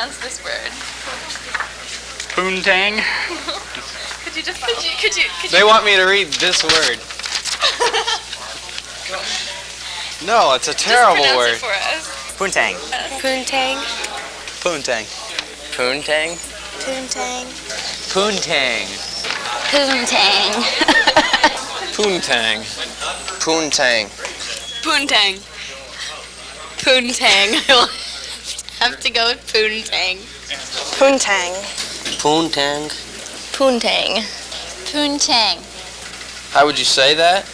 pronounce this word? Poontang. Could you? They want me to read this word. No, it's a terrible Just pronounce word. it for us. Poontang. Poontang. Poontang. Poontang. Poontang. Poontang. Poontang. Poontang. Poontang. Poontang. Poontang. I will have to go with poontang. Poontang. Poontang. Poontang. Poontang. How would you say that?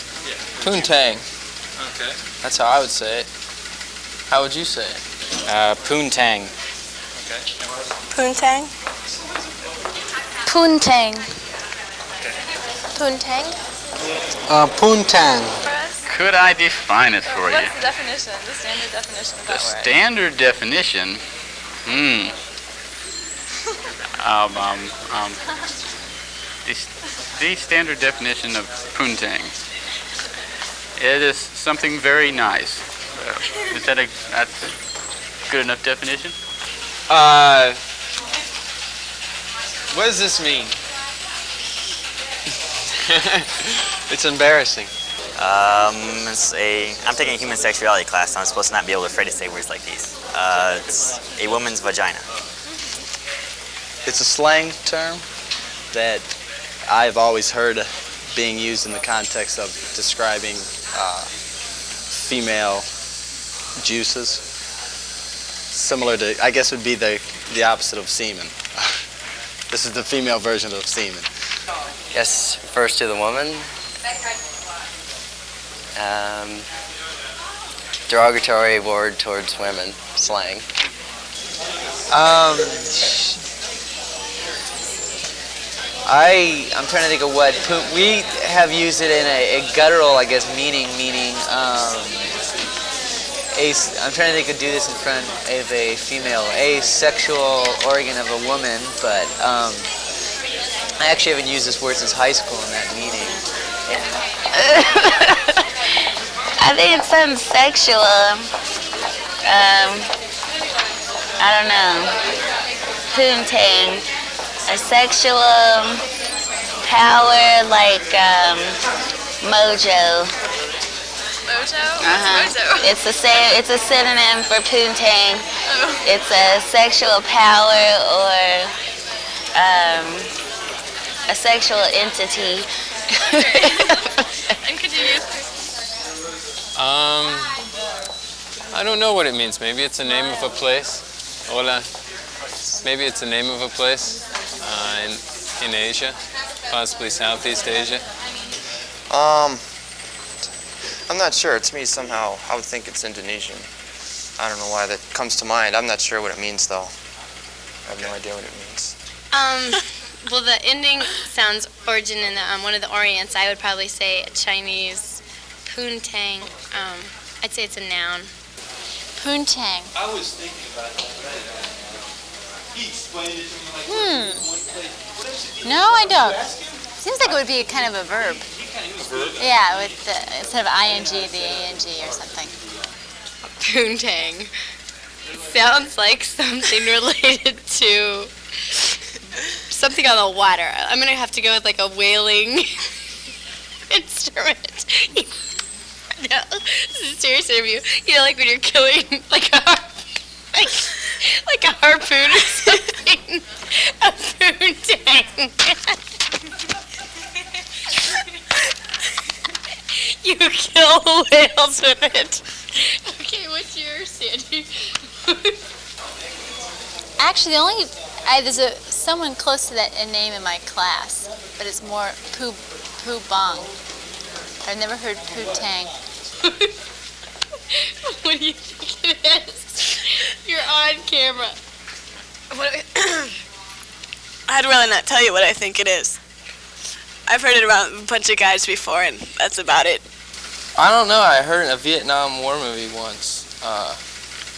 Poontang. Okay. That's how I would say it. How would you say it? Poontang. Poontang. Poontang. Poontang. Poontang. Could I define it for you? What's the definition? The standard definition of The that word? standard definition. The standard definition of poontang. It is something very nice. Is that that's good enough definition? What does this mean? It's embarrassing. I'm taking a human sexuality class, so I'm supposed to not be afraid to say words like these. It's a woman's vagina. It's a slang term that I've always heard being used in the context of describing female juices. Similar to, I guess would be the opposite of semen. This is the female version of semen. Yes, refers to the woman. Derogatory word towards women, slang. I'm trying to think of what we have used it in a guttural, I guess, meaning. I'm trying to think of do this in front of a female, asexual organ of a woman, but I actually haven't used this word since high school in that meaning. I think it sounds sexual. I don't know. Poontang. A sexual power like mojo. Mojo? Uh-huh. Mojo? It's a synonym for poontang. Oh. It's a sexual power or a sexual entity. And could you use? I don't know what it means. Maybe it's the name of a place. Hola. Maybe it's the name of a place in Asia, possibly Southeast Asia. I'm not sure. To me, somehow, I would think it's Indonesian. I don't know why that comes to mind. I'm not sure what it means, though. I have no idea what it means. Well, the ending sounds origin in one of the Orients. I would probably say a Chinese poontang. I'd say it's a noun. Poontang. I was thinking about that. He explained it to me like No, I don't. Seems like it would be kind of a verb. Yeah, with instead of ing, the ang or something. Poontang. Sounds like something related to something on the water. I'm gonna have to go with like a whaling instrument. No, this is a serious interview. You know, like when you're killing like a harpoon or something. A poontang. You kill whales with it. Okay, what's yours, Sandy? Actually, there's someone close to that name in my class, but it's more poo bong. I've never heard poontang. What do you think it is? You're on camera. I'd rather not tell you what I think it is. I've heard it around a bunch of guys before, and that's about it. I don't know. I heard a Vietnam War movie once.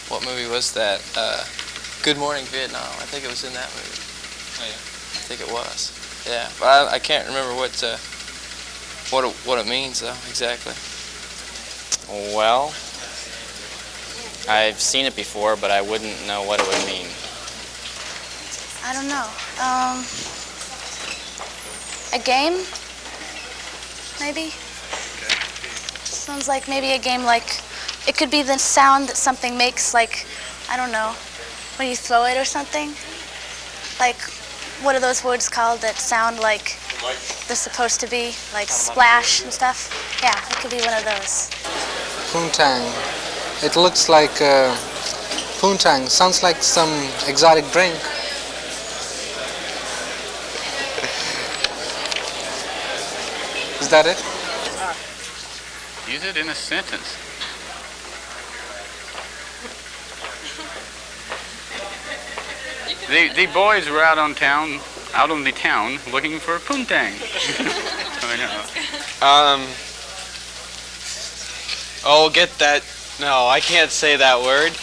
What movie was that? Good Morning Vietnam. I think it was in that movie. Oh, yeah. I think it was. Yeah, but I can't remember what it means though exactly. Well, I've seen it before, but I wouldn't know what it would mean. I don't know. A game? Maybe? Sounds like maybe a game like, it could be the sound that something makes, like, I don't know, when you throw it or something. Like, what are those words called that sound like they're supposed to be? Like splash and stuff? Yeah, it could be one of those. Poontang. It looks like poontang. Sounds like some exotic drink. Is that it? Use it in a sentence. The boys were out on the town, looking for poontang. I know. Oh, get that. No, I can't say that word.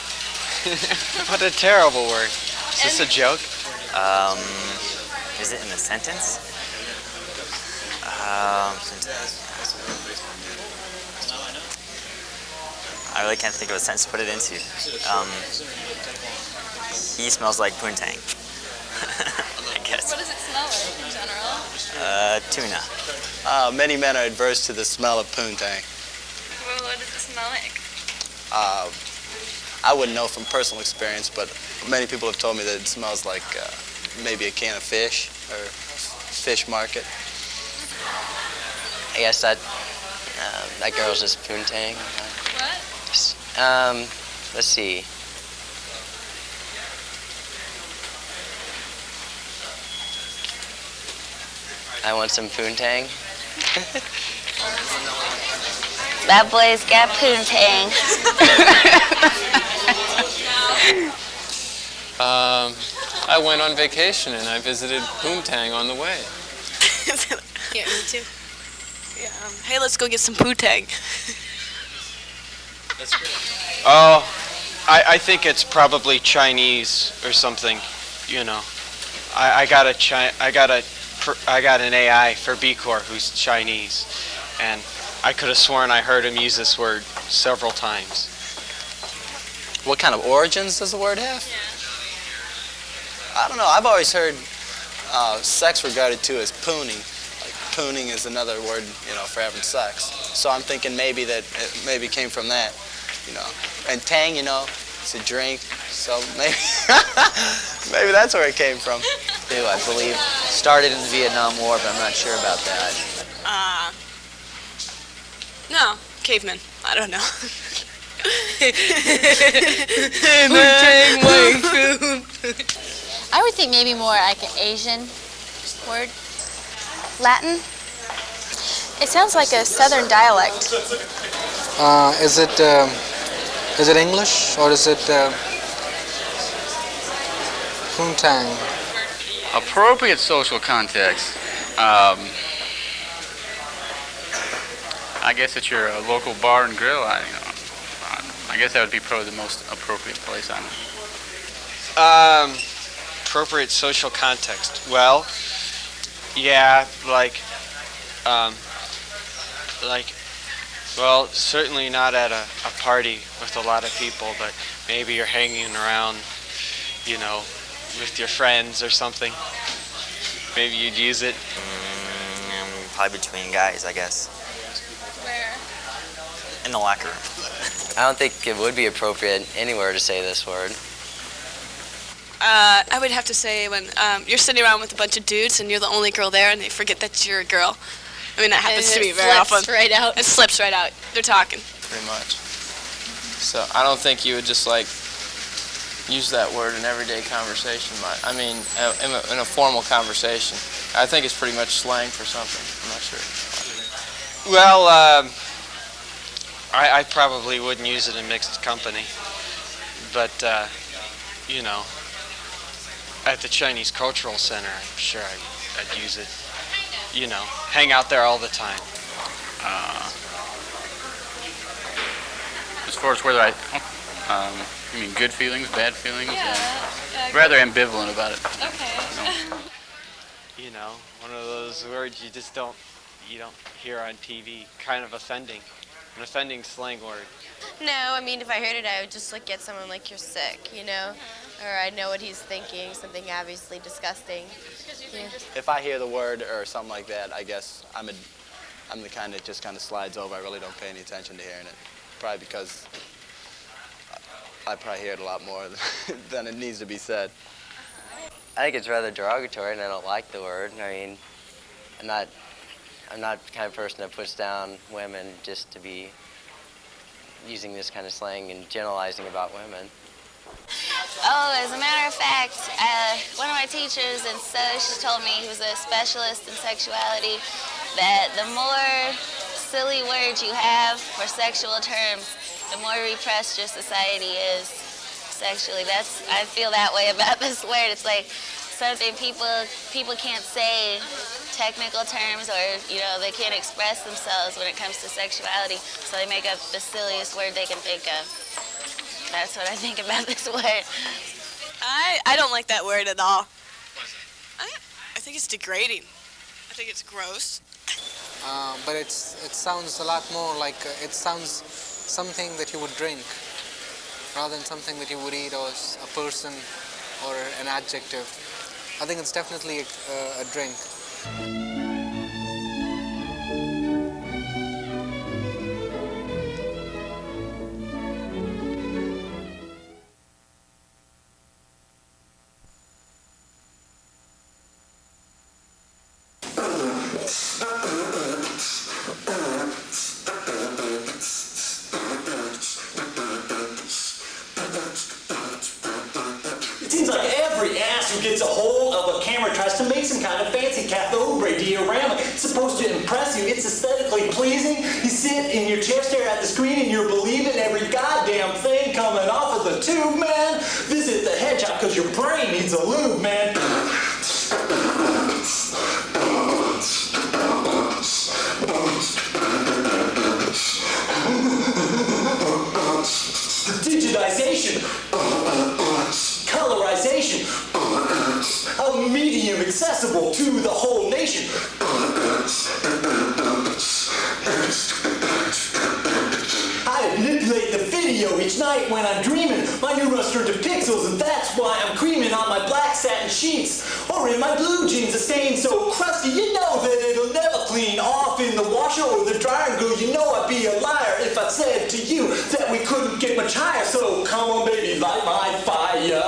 What a terrible word. Is this a joke? Is it in a sentence? I really can't think of a sentence to put it into. He smells like poontang. I guess. What does it smell like in general? Tuna. Many men are adverse to the smell of poontang. Well, what does it smell like? I wouldn't know from personal experience, but many people have told me that it smells like maybe a can of fish or fish market. I guess that girl's just poontang. What? Let's see. I want some poontang. That boy's got poontang. I went on vacation and I visited Poontang on the way. Yeah, me too. Yeah. Hey, let's go get some poontang. That's great. Oh, I think it's probably Chinese or something. You know, I got an AI for B Corps who's Chinese, and I could have sworn I heard him use this word several times. What kind of origins does the word have? Yeah. I don't know. I've always heard sex regarded to as pooning. Like pooning is another word, for having sex. So I'm thinking maybe that it maybe came from that, And tang, it's a drink. So maybe maybe that's where it came from. I believe started in the Vietnam War, but I'm not sure about that. No, cavemen. I don't know. I would think maybe more like an Asian word. Latin? It sounds like a southern dialect. Is it English or is it poontang? Appropriate social context. I guess at your local bar and grill. I guess that would be probably the most appropriate place. Appropriate social context. Well, yeah, well, certainly not at a party with a lot of people, but maybe you're hanging around, with your friends or something. Maybe you'd use it. Probably between guys, I guess. Where? In the locker room. I don't think it would be appropriate anywhere to say this word. I would have to say when you're sitting around with a bunch of dudes and you're the only girl there and they forget that you're a girl. I mean, that happens to me very often. It slips right out. It slips right out. They're talking. Pretty much. So I don't think you would just use that word in everyday conversation. I mean, in a formal conversation. I think it's pretty much slang for something. I'm not sure. Well, I probably wouldn't use it in mixed company, but at the Chinese Cultural Center, I'm sure I'd use it. Hang out there all the time. As far as whether you mean good feelings, bad feelings? Yeah. Rather ambivalent about it. Okay. One of those words you don't hear on TV. Kind of offending. An offending slang word. No, I mean, if I heard it, I would just get someone like you're sick, or I know what he's thinking, something obviously disgusting. Yeah. If I hear the word or something like that, I guess I'm the kind that just kind of slides over. I really don't pay any attention to hearing it. Probably because I probably hear it a lot more than it needs to be said. I think it's rather derogatory, and I don't like the word. I mean, I'm not the kind of person that puts down women just to be using this kind of slang and generalizing about women. Oh, as a matter of fact, one of my teachers in social told me, he was a specialist in sexuality, that the more silly words you have for sexual terms, the more repressed your society is sexually. I feel that way about this word. It's like something people can't say technical terms, or they can't express themselves when it comes to sexuality, so they make up the silliest word they can think of. That's what I think about this word. I don't like that word at all. I think it's degrading. I think it's gross. But it sounds a lot more like it sounds something that you would drink rather than something that you would eat, or a person or an adjective. I think it's definitely a drink. It seems like every ass who gets a hold of a camera tries to make some kind of fancy cathode ray diorama. It's supposed to impress you. It's aesthetically pleasing. You sit in your chair, stare at the screen, and you're believing every goddamn thing coming off of the tube, man. Visit the head shop because your brain needs a lube, man. Digitization, colorization, a medium accessible to the whole nation. I manipulate the video each night when I'm dreaming. My neurons turn to pixels, and that's why I'm creaming on my black satin sheets. Or in my blue jeans, a stain so crusty, you know that it'll never clean off in the washer or the dryer. Girl, you know I'd be a liar if I said to you that we couldn't get much higher. So come on, baby, light my fire.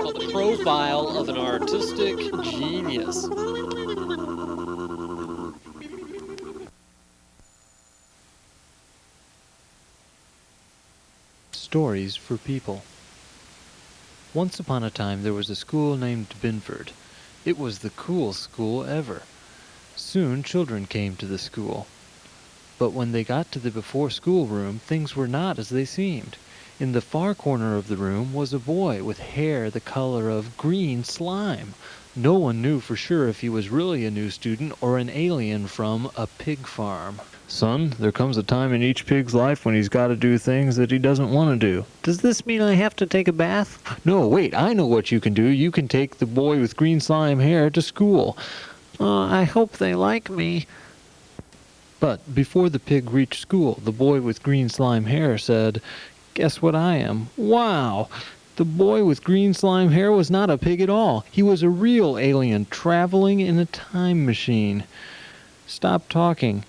Called The Profile of an Artistic Genius. Stories for People. Once upon a time there was a school named Binford. It was the coolest school ever. Soon children came to the school. But when they got to the before-school room, things were not as they seemed. In the far corner of the room was a boy with hair the color of green slime. No one knew for sure if he was really a new student or an alien from a pig farm. Son, there comes a time in each pig's life when he's got to do things that he doesn't want to do. Does this mean I have to take a bath? No, wait, I know what you can do. You can take the boy with green slime hair to school. I hope they like me. But before the pig reached school, the boy with green slime hair said, "Guess what I am?" Wow! The boy with green slime hair was not a pig at all. He was a real alien traveling in a time machine. Stop talking.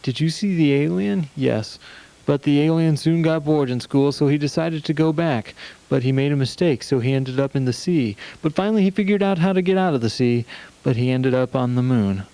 Did you see the alien? Yes. But the alien soon got bored in school, so he decided to go back. But he made a mistake, so he ended up in the sea. But finally he figured out how to get out of the sea, but he ended up on the moon.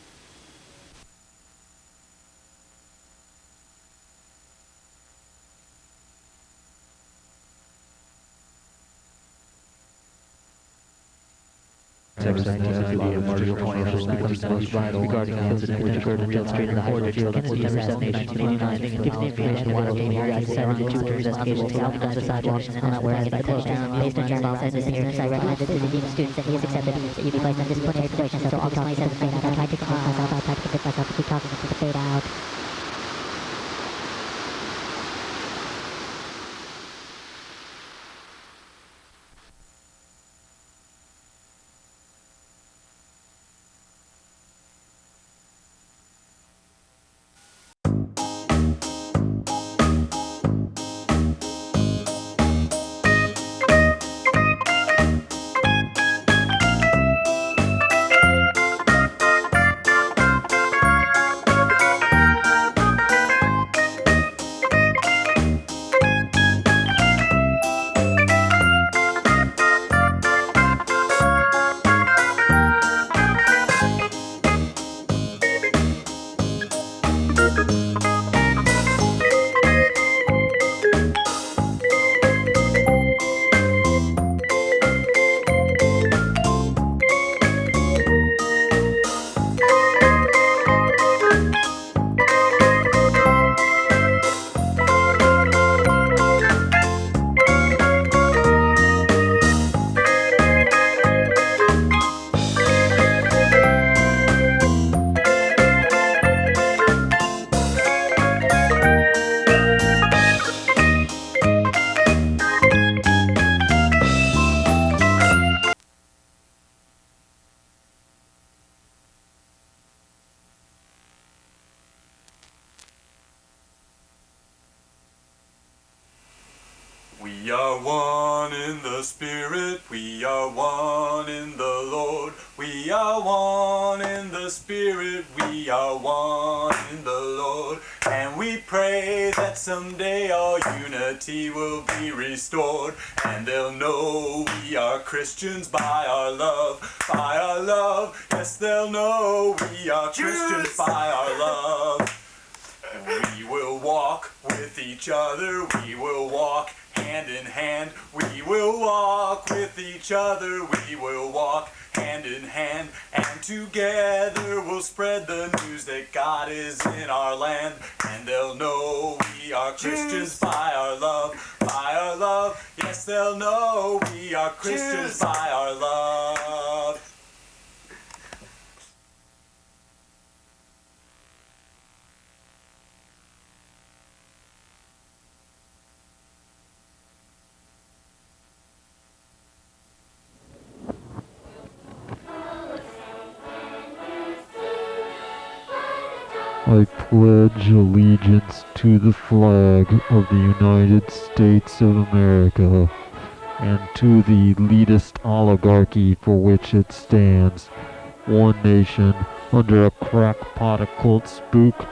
Regarding the incident which occurred in Field Street in the Horde Field, Kennedy, September 7, 1989, gives the information while the area 7 and 2 investigations to outcomes of sidewalks and not wearing the touchdown. Based on Jeremy Ball's disappearance, I recommended to the dean of students that he is accepted that you be placed on disciplinary probation until August 27th. I tried to convince myself, I tried to convince myself to keep talking until the fade out. are one in the Spirit, we are one in the Lord. We are one in the Spirit, we are one in the Lord. And we pray that someday our unity will be restored. And they'll know we are Christians by our love, by our love. Yes, they'll know we are Christians by our love. We will walk with each other, we will walk hand in hand. We will walk with each other, we will walk hand in hand. And together we'll spread the news that God is in our land. And they'll know we are Christians by our love, by our love. Yes, they'll know we are Christians by our love. I pledge allegiance to the flag of the United States of America and to the elitist oligarchy for which it stands, one nation, under a crackpot occult spook,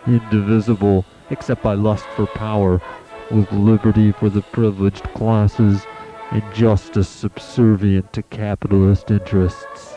indivisible except by lust for power, with liberty for the privileged classes and justice subservient to capitalist interests.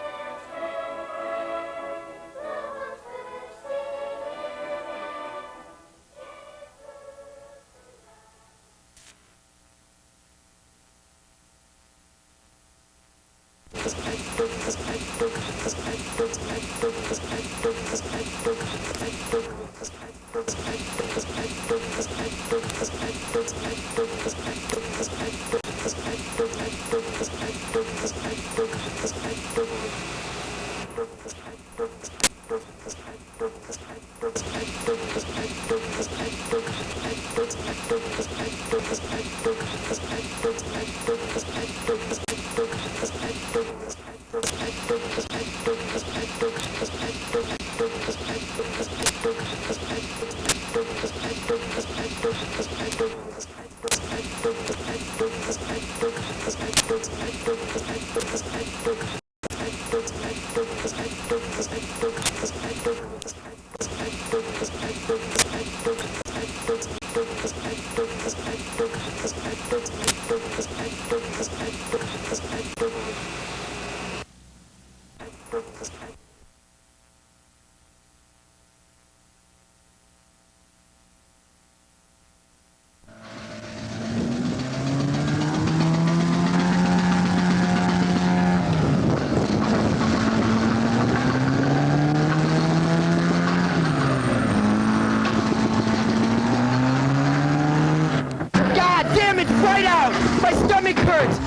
God damn it, right out! My stomach hurts!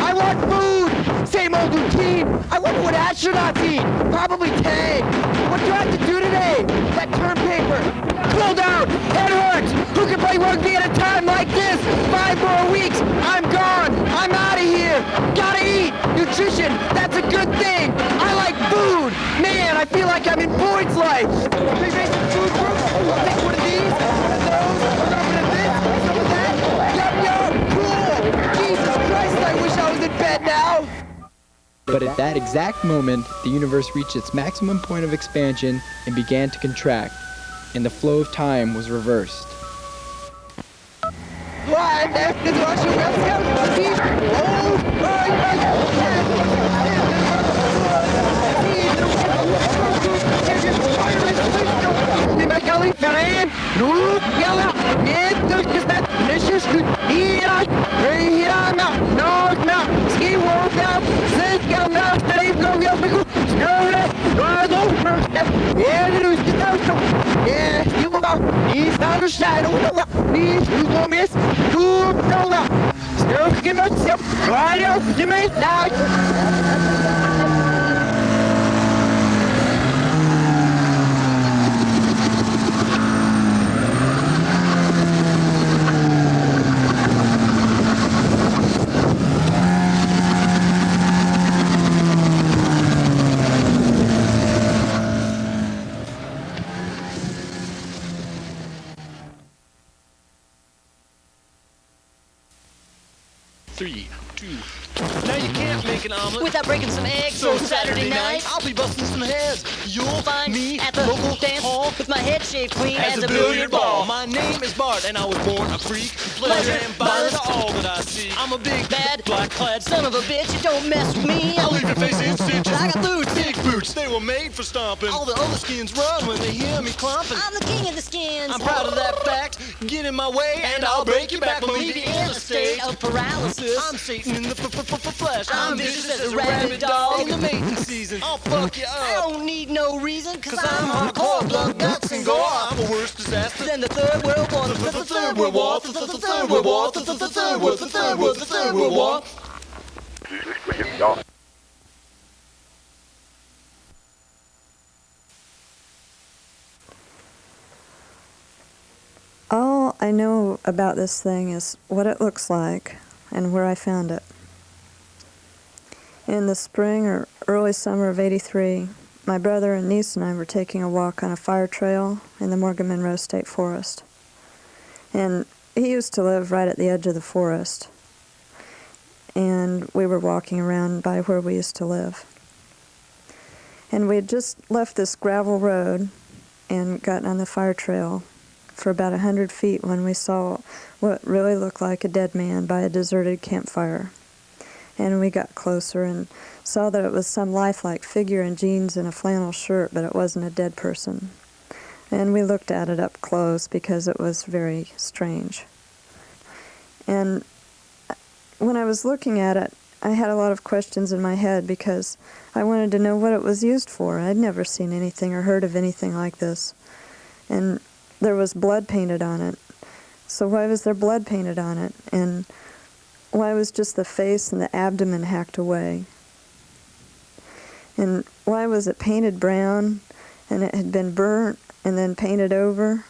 I want food! Same old routine! I wonder what astronauts eat! Probably tang! What do I have to do today? That term paper! Pull down! It hurts! Who can play rugby at a time like this? 5 more weeks! I'm gone! I'm out of here! Gotta eat! Nutrition! That's a good thing! I like food! Man, I feel like I'm in Boyd's life! They make some food groups? I'll take one of these, one of those, a little bit of this, some of that. Yup, yup, cool! Jesus Christ, I wish I was in bed now! But at that exact moment, the universe reached its maximum point of expansion and began to contract, and the flow of time was reversed. 3, 2. Now you can't make an omelet without breaking some eggs. So So Saturday night, I'll be busting some heads. You'll find me at the local dance hall with my head shaved clean as a billiard ball. My name is Bart, and I was born a freak. Pleasure and violence are all that I see. I'm a big bad black-clad son of a bitch. You don't mess with me. I'll leave your face in stitches. I got boots, big boots. They were made for stomping. All the other skins run when they hear me clomping. I'm the king of the skins. I'm proud of that fact. Get in my way, and I'll break your back. Leave you in a state of paralysis. I'm Satan in the flesh. I'm vicious as a rabid dog in the mating season. I'll fuck you up. I don't need no reason, cause I'm hardcore, hardcore, blood, guts, and gore. I'm the worst disaster than the Third World War. The Third World War. The Third World War. The Third World. The Third World. The Third World War. All I know about this thing is what it looks like and where I found it. In the spring or early summer of '83, my brother and niece and I were taking a walk on a fire trail in the Morgan Monroe State Forest. And he used to live right at the edge of the forest. And we were walking around by where we used to live. And we had just left this gravel road and gotten on the fire trail for about 100 feet when we saw what really looked like a dead man by a deserted campfire. And we got closer and saw that it was some lifelike figure in jeans and a flannel shirt, but it wasn't a dead person. And we looked at it up close because it was very strange. And when I was looking at it, I had a lot of questions in my head because I wanted to know what it was used for. I'd never seen anything or heard of anything like this. And there was blood painted on it. So why was there blood painted on it? And why was just the face and the abdomen hacked away? And why was it painted brown and it had been burnt and then painted over?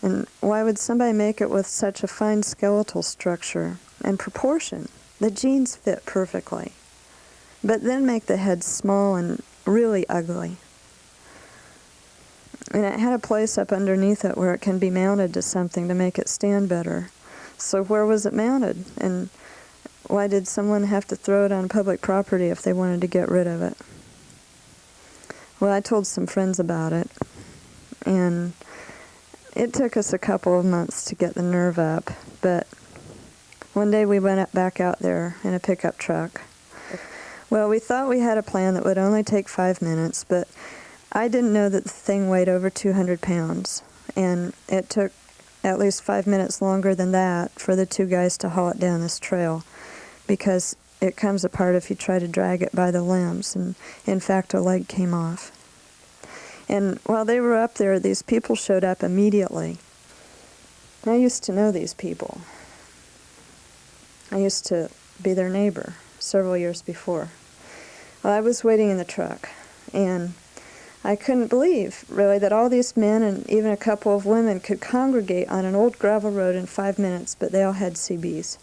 And why would somebody make it with such a fine skeletal structure and proportion? The jeans fit perfectly, but then make the head small and really ugly. And it had a place up underneath it where it can be mounted to something to make it stand better. So where was it mounted? And why did someone have to throw it on public property if they wanted to get rid of it? Well, I told some friends about it, and it took us a couple of months to get the nerve up, but one day we went back out there in a pickup truck. Well, we thought we had a plan that would only take 5 minutes, but I didn't know that the thing weighed over 200 pounds, and it took at least 5 minutes longer than that for the two guys to haul it down this trail, because it comes apart if you try to drag it by the limbs, and in fact a leg came off. And while they were up there, these people showed up immediately. I used to know these people. I used to be their neighbor several years before. Well, I was waiting in the truck, and I couldn't believe, really, that all these men and even a couple of women could congregate on an old gravel road in 5 minutes, but they all had CBs.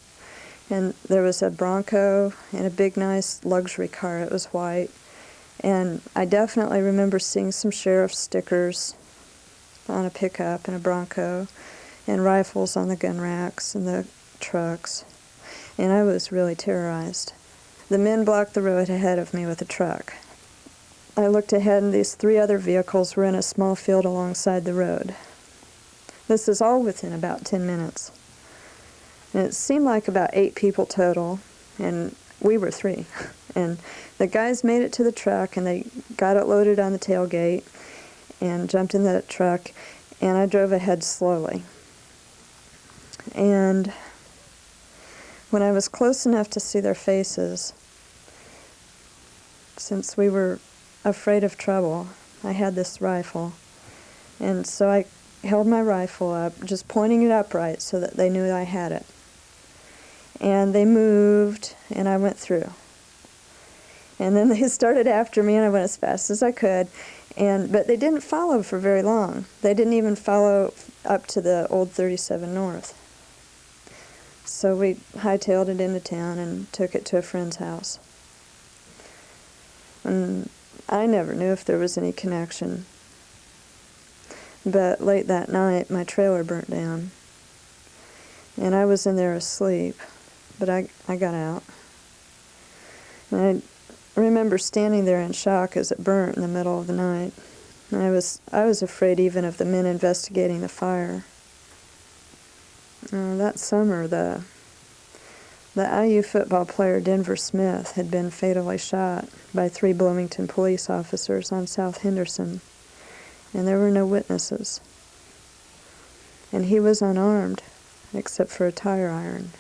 And there was a Bronco and a big, nice luxury car. It was white. And I definitely remember seeing some sheriff stickers on a pickup and a Bronco, and rifles on the gun racks and the trucks. And I was really terrorized. The men blocked the road ahead of me with a truck. I looked ahead, and these 3 other vehicles were in a small field alongside the road. This is all within about 10 minutes. And it seemed like about 8 people total, and we were 3. And the guys made it to the truck, and they got it loaded on the tailgate and jumped in the truck, and I drove ahead slowly. And when I was close enough to see their faces, since we were afraid of trouble, I had this rifle. And so I held my rifle up, just pointing it upright so that they knew I had it. And they moved, and I went through. And then they started after me, and I went as fast as I could. But they didn't follow for very long. They didn't even follow up to the old 37 North. So we hightailed it into town and took it to a friend's house. And I never knew if there was any connection. But late that night, my trailer burnt down. And I was in there asleep. but I got out. And I remember standing there in shock as it burnt in the middle of the night. And I was afraid even of the men investigating the fire. That summer, the IU football player Denver Smith had been fatally shot by 3 Bloomington police officers on South Henderson, and there were no witnesses. And he was unarmed, except for a tire iron.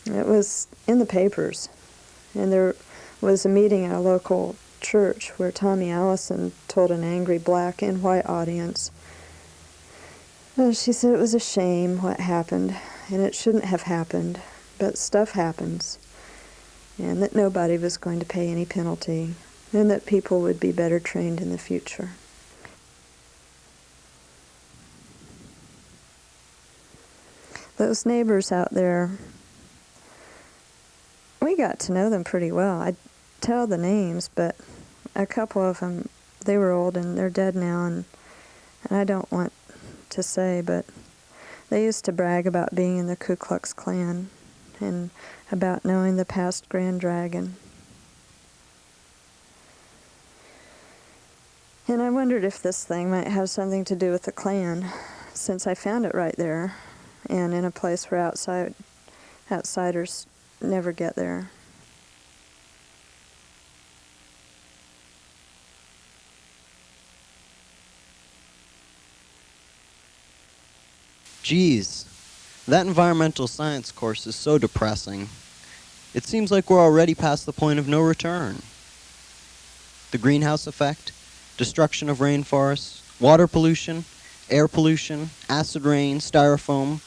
It was in the papers, and there was a meeting at a local church where Tommy Allison told an angry black and white audience. She said it was a shame what happened, and it shouldn't have happened, but stuff happens, and that nobody was going to pay any penalty, and that people would be better trained in the future. Those neighbors out there, we got to know them pretty well. I'd tell the names, but a couple of them, they were old and they're dead now, and I don't want to say, but they used to brag about being in the Ku Klux Klan and about knowing the past Grand Dragon. And I wondered if this thing might have something to do with the Klan, since I found it right there and in a place where outsiders never get there. Geez, that environmental science course is so depressing. It seems like we're already past the point of no return. The greenhouse effect, destruction of rainforests, water pollution, air pollution, acid rain, styrofoam,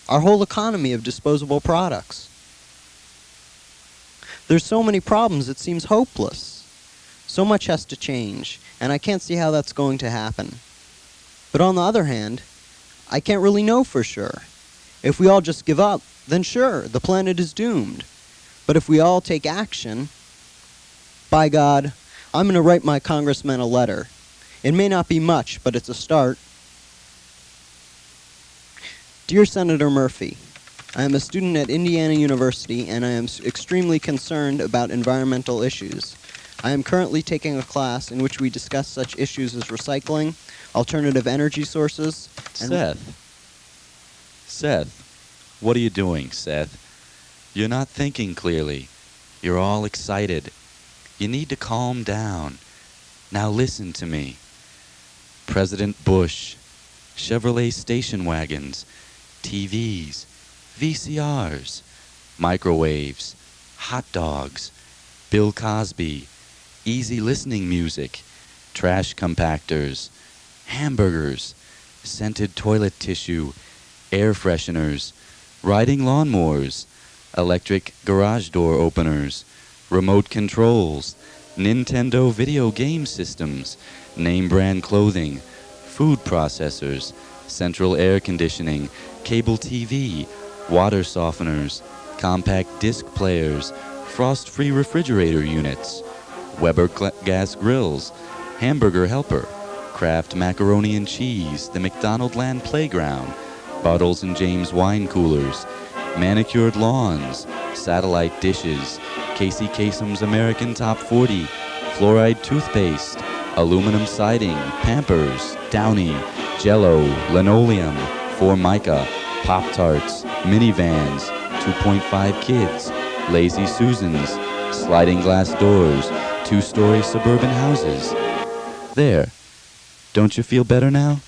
our whole economy of disposable products. There's so many problems it seems hopeless. So much has to change, and I can't see how that's going to happen. But on the other hand, I can't really know for sure. If we all just give up, then sure, the planet is doomed. But if we all take action, by God, I'm going to write my congressman a letter. It may not be much, but it's a start. Dear Senator Murphy, I am a student at Indiana University, and I am extremely concerned about environmental issues. I am currently taking a class in which we discuss such issues as recycling, alternative energy sources, and Seth, what are you doing, Seth? You're not thinking clearly. You're all excited. You need to calm down. Now listen to me. President Bush, Chevrolet station wagons, TVs, VCRs, microwaves, hot dogs, Bill Cosby, easy listening music, trash compactors, hamburgers, scented toilet tissue, air fresheners, riding lawnmowers, electric garage door openers, remote controls, Nintendo video game systems, name brand clothing, food processors, central air conditioning, cable TV, water softeners, compact disc players, frost-free refrigerator units, Weber gas grills, hamburger helper, Kraft macaroni and cheese, the McDonaldland playground, Bottles and James wine coolers, manicured lawns, satellite dishes, Casey Kasem's American Top 40, fluoride toothpaste, aluminum siding, Pampers, Downy, Jell-O, linoleum, Formica, Pop-Tarts, minivans, 2.5 kids, Lazy Susans, sliding glass doors, 2-story suburban houses. There. Don't you feel better now?